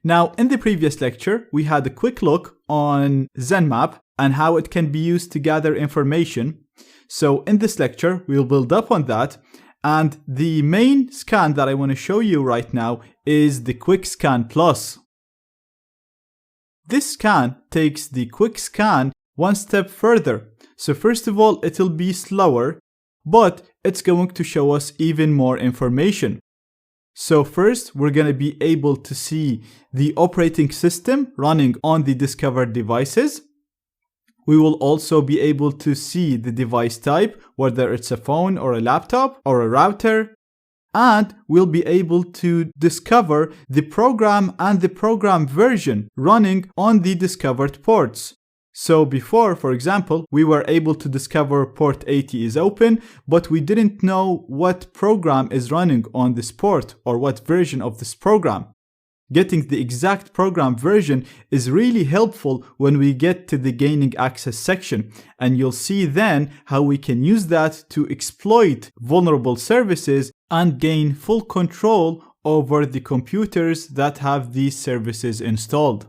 Now, in the previous lecture, we had a quick look on Zenmap and how it can be used to gather information. So in this lecture, we'll build up on that. And the main scan that I want to show you right now is the Quick Scan Plus. This scan takes the Quick Scan one step further. So first of all, it'll be slower, but it's going to show us even more information. So first, we're going to be able to see the operating system running on the discovered devices. We will also be able to see the device type, whether it's a phone or a laptop or a router. And we'll be able to discover the program and the program version running on the discovered ports. So before, for example, we were able to discover port 80 is open, but we didn't know what program is running on this port or what version of this program. Getting the exact program version is really helpful when we get to the gaining access section, and you'll see then how we can use that to exploit vulnerable services and gain full control over the computers that have these services installed.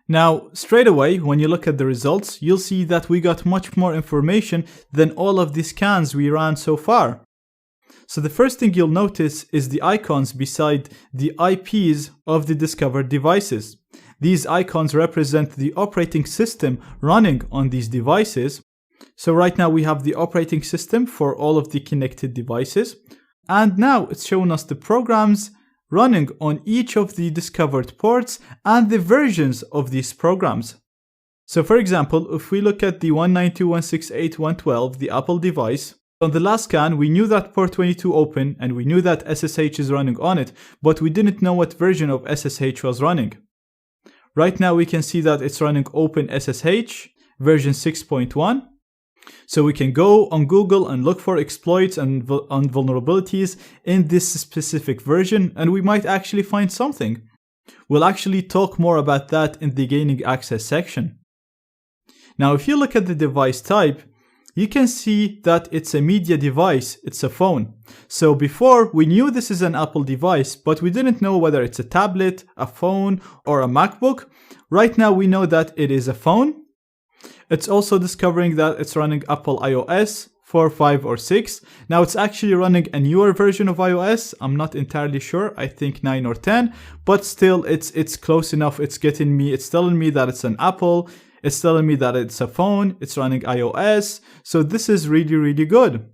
Now, straight away, when you look at the results, you'll see that we got much more information than all of the scans we ran so far. So the first thing you'll notice is the icons beside the IPs of the discovered devices. These icons represent the operating system running on these devices. So right now we have the operating system for all of the connected devices. And now it's showing us the programs running on each of the discovered ports and the versions of these programs. So for example, if we look at the 192.168.112, the Apple device, on the last scan, we knew that port 22 open and we knew that SSH is running on it, but we didn't know what version of SSH was running. Right now we can see that it's running Open SSH version 6.1. So we can go on Google and look for exploits and vulnerabilities in this specific version, and we might actually find something. We'll actually talk more about that in the gaining access section. Now, if you look at the device type, you can see that it's a media device, it's a phone. So before, we knew this is an Apple device, but we didn't know whether it's a tablet, a phone, or a MacBook. Right now we know that it is a phone. It's also discovering that it's running Apple iOS 4, 5, or 6. Now it's actually running a newer version of iOS. I'm not entirely sure. I think 9 or 10, but still it's close enough. It's telling me that it's an Apple. It's telling me that it's a phone. It's running iOS. So this is really, really good.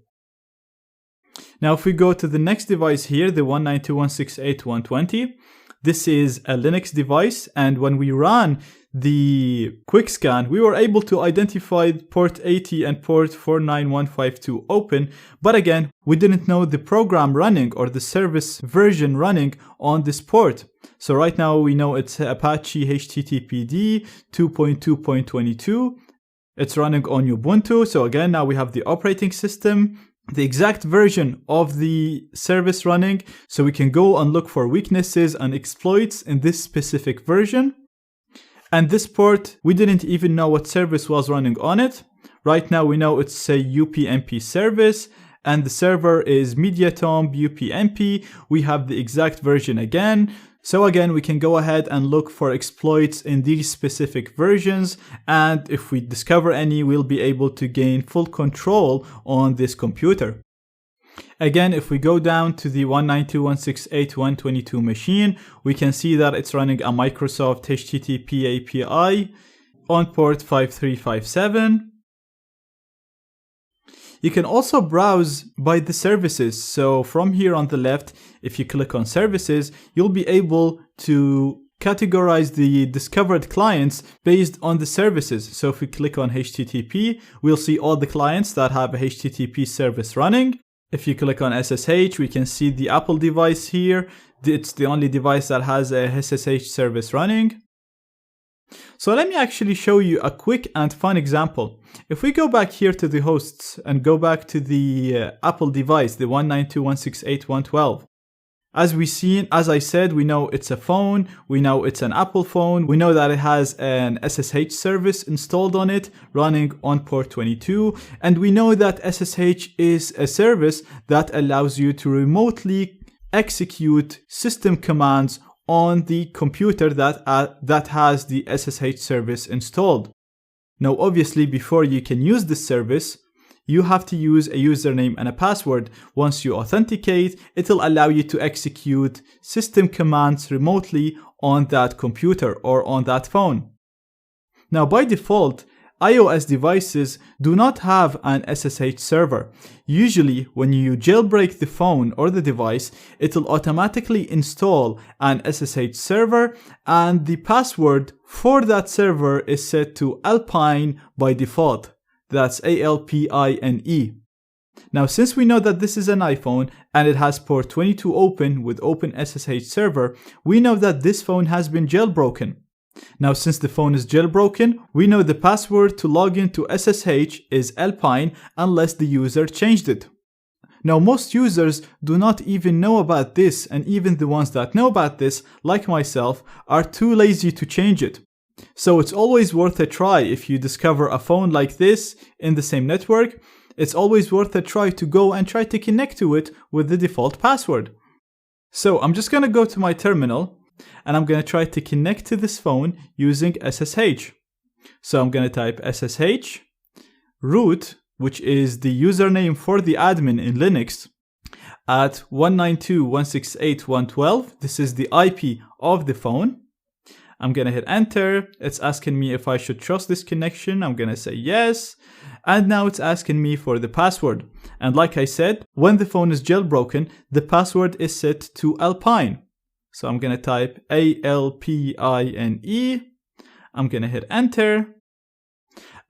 Now if we go to the next device here, the 192.168.120, this is a Linux device, and when we ran the quick scan, we were able to identify port 80 and port 49152 open, but again, we didn't know the program running or the service version running on this port. So right now we know it's Apache HTTPD 2.2.22. It's running on Ubuntu. So again, now we have the operating system, the exact version of the service running, so we can go and look for weaknesses and exploits in this specific version. And this port, we didn't even know what service was running on it. Right now we know it's a UPnP service, and the server is MediaTomb UPnP. We have the exact version again. So again, we can go ahead and look for exploits in these specific versions, and if we discover any, we'll be able to gain full control on this computer. Again, if we go down to the 192.168.122 machine, we can see that it's running a Microsoft HTTP API on port 5357. You can also browse by the services. So from here on the left, if you click on services, you'll be able to categorize the discovered clients based on the services. So if we click on HTTP, we'll see all the clients that have a HTTP service running. If you click on SSH, we can see the Apple device here. It's the only device that has a SSH service running. So let me actually show you a quick and fun example. If we go back here to the hosts and go back to the Apple device, the 192.168.112, as I said, we know it's a phone, we know it's an Apple phone, we know that it has an SSH service installed on it, running on port 22, and we know that SSH is a service that allows you to remotely execute system commands on the computer that has the SSH service installed. Now obviously before you can use this service, you have to use a username and a password. Once you authenticate, it'll allow you to execute system commands remotely on that computer or on that phone. Now by default, iOS devices do not have an SSH server. Usually when you jailbreak the phone or the device, it'll automatically install an SSH server, and the password for that server is set to Alpine by default. That's ALPINE. Now since we know that this is an iPhone and it has port 22 open with Open SSH server, we know that this phone has been jailbroken. Now since the phone is jailbroken, we know the password to log into SSH is Alpine unless the user changed it. Now most users do not even know about this, and even the ones that know about this, like myself, are too lazy to change it. So it's always worth a try if you discover a phone like this in the same network. It's always worth a try to go and try to connect to it with the default password. So I'm just going to go to my terminal and I'm going to try to connect to this phone using SSH. So I'm going to type SSH root, which is the username for the admin in Linux, at 192.168.112. This is the IP of the phone. I'm going to hit enter. It's asking me if I should trust this connection. I'm going to say yes. And now it's asking me for the password. And like I said, when the phone is jailbroken, the password is set to Alpine. So I'm going to type ALPINE. I'm going to hit enter.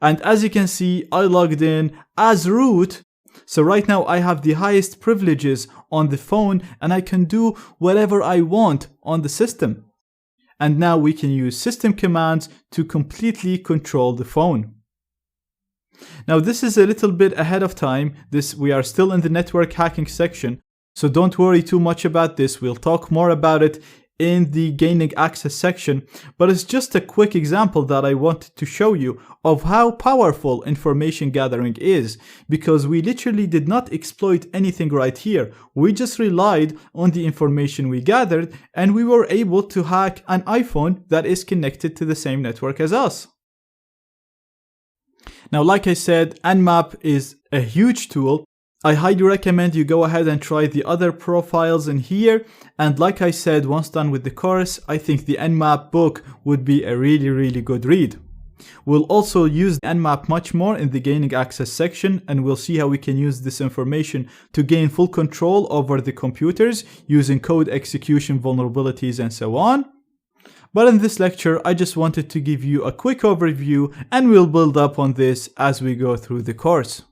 And as you can see, I logged in as root. So right now I have the highest privileges on the phone and I can do whatever I want on the system. And now we can use system commands to completely control the phone. Now this is a little bit ahead of time. We are still in the network hacking section, so don't worry too much about this. We'll talk more about it in the gaining access section, but it's just a quick example that I wanted to show you of how powerful information gathering is, because we literally did not exploit anything right here. We just relied on the information we gathered and we were able to hack an iPhone that is connected to the same network as us. Now, like I said, Zenmap is a huge tool. I highly recommend you go ahead and try the other profiles in here. And like I said, once done with the course, I think the Zenmap book would be a really good read. We'll also use Zenmap much more in the gaining access section, and we'll see how we can use this information to gain full control over the computers using code execution vulnerabilities and so on. But in this lecture, I just wanted to give you a quick overview, and we'll build up on this as we go through the course.